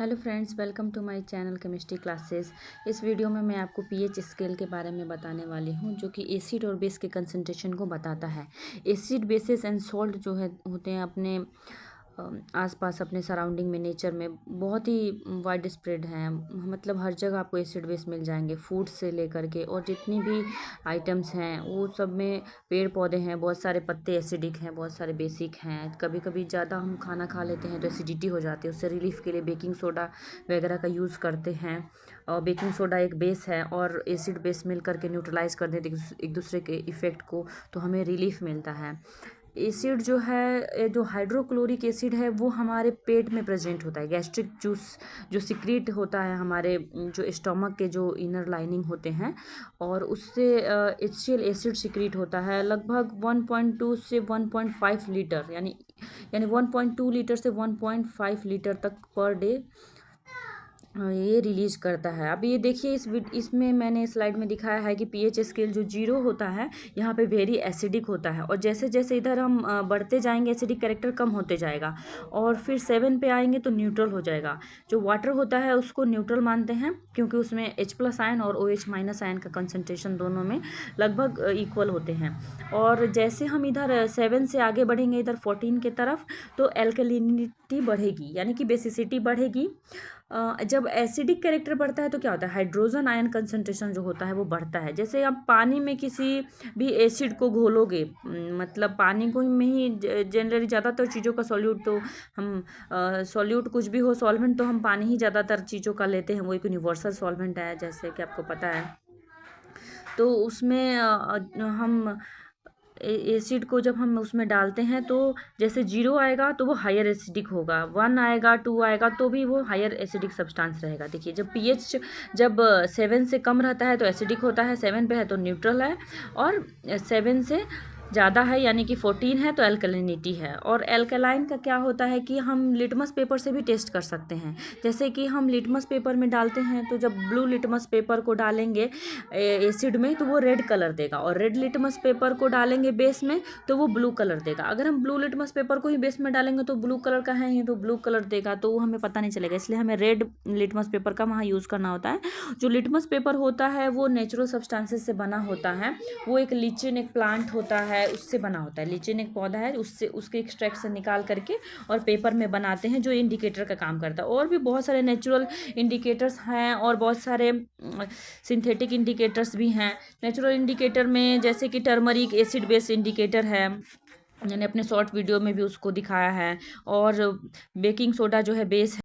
Hello friends, welcome to my channel chemistry classes. इस video में मैं आपको पीएच स्केल के बारे में बताने वाली हूँ, जो कि एसिड और बेस के कंसंट्रेशन को बताता है। एसिड, बेसिस एंड सॉल्ट जो है होते हैं अपने आसपास, अपने सराउंडिंग में, नेचर में बहुत ही वाइड स्प्रेड हैं। मतलब हर जगह आपको एसिड बेस मिल जाएंगे, फूड से लेकर के और जितनी भी आइटम्स हैं वो सब में। पेड़ पौधे हैं, बहुत सारे पत्ते एसिडिक हैं, बहुत सारे बेसिक हैं। कभी कभी ज़्यादा हम खाना खा लेते हैं तो एसिडिटी हो जाती है, उससे रिलीफ के लिए बेकिंग सोडा वगैरह का यूज़ करते हैं। और बेकिंग सोडा एक बेस है और एसिड बेस मिल करके न्यूट्रलाइज कर देते एक दूसरे के इफ़ेक्ट को, तो हमें रिलीफ मिलता है। एसिड जो है, जो हाइड्रोक्लोरिक एसिड है, वो हमारे पेट में प्रेजेंट होता है। गैस्ट्रिक जूस जो सिक्रीट होता है हमारे जो स्टमक के जो इनर लाइनिंग होते हैं, और उससे HCl एसिड सिक्रीट होता है। लगभग 1.2 से 1.5 लीटर, यानी 1.2 लीटर से 1.5 लीटर तक पर डे ये रिलीज करता है। अब ये देखिए, इसमें मैंने स्लाइड में दिखाया है कि पीएच स्केल जो 0 होता है, यहाँ पे वेरी एसिडिक होता है, और जैसे जैसे इधर हम बढ़ते जाएंगे एसिडिक कैरेक्टर कम होते जाएगा, और फिर 7 पे आएंगे तो न्यूट्रल हो जाएगा। जो वाटर होता है उसको न्यूट्रल मानते हैं, क्योंकि उसमें H+ आयन और OH- आयन का कंसनट्रेशन दोनों में लगभग इक्वल होते हैं। और जैसे हम इधर 7 से आगे बढ़ेंगे, इधर 14 के तरफ, तो एल्कलिनिटी बढ़ेगी, यानी कि बेसिसिटी बढ़ेगी। जब एसिडिक कैरेक्टर बढ़ता है तो क्या होता है, हाइड्रोजन आयन कंसंट्रेशन जो होता है वो बढ़ता है। जैसे आप पानी में किसी भी एसिड को घोलोगे, मतलब पानी को में ही जनरली ज़्यादातर चीज़ों का सॉल्यूट, तो हम सॉल्यूट कुछ भी हो, सॉल्वेंट, तो हम पानी ही ज़्यादातर चीज़ों का लेते हैं। वो एक यूनिवर्सल सॉल्वेंट है, जैसे कि आपको पता है। तो उसमें हम एसिड को जब हम उसमें डालते हैं, तो जैसे 0 आएगा तो वो हायर एसिडिक होगा, 1 आएगा, 2 आएगा तो भी वो हायर एसिडिक सब्सटेंस रहेगा। देखिए, जब पीएच जब 7 से कम रहता है तो एसिडिक होता है, 7 पे है तो न्यूट्रल है, और 7 से ज़्यादा है यानी कि 14 है तो एल्कलिनिटी है। और एल्कलाइन का क्या होता है कि हम लिटमस पेपर से भी टेस्ट कर सकते हैं। जैसे कि हम लिटमस पेपर में डालते हैं, तो जब ब्लू लिटमस पेपर को डालेंगे एसिड में तो वो रेड कलर देगा, और रेड लिटमस पेपर को डालेंगे बेस में तो वो ब्लू कलर देगा। अगर हम ब्लू लिटमस पेपर को ही बेस में डालेंगे तो ब्लू कलर का है ये, तो ब्लू कलर देगा, तो वो हमें पता नहीं चलेगा। इसलिए हमें रेड लिटमस पेपर का वहाँ यूज़ करना होता है। जो लिटमस पेपर होता है वो नेचुरल सब्सटेंसेस से बना होता है। वो एक लीचिन, एक प्लांट होता है, उससे बना होता है। लीचिन एक पौधा है, उससे उसके एक्सट्रैक्ट से निकाल करके और पेपर में बनाते हैं, जो इंडिकेटर का काम करता है। और भी बहुत सारे नेचुरल इंडिकेटर्स हैं, और बहुत सारे सिंथेटिक इंडिकेटर्स भी हैं। नेचुरल इंडिकेटर में जैसे कि टर्मरिक एसिड बेस इंडिकेटर है, मैंने अपने शॉर्ट वीडियो में भी उसको दिखाया है। और बेकिंग सोडा जो है बेस है।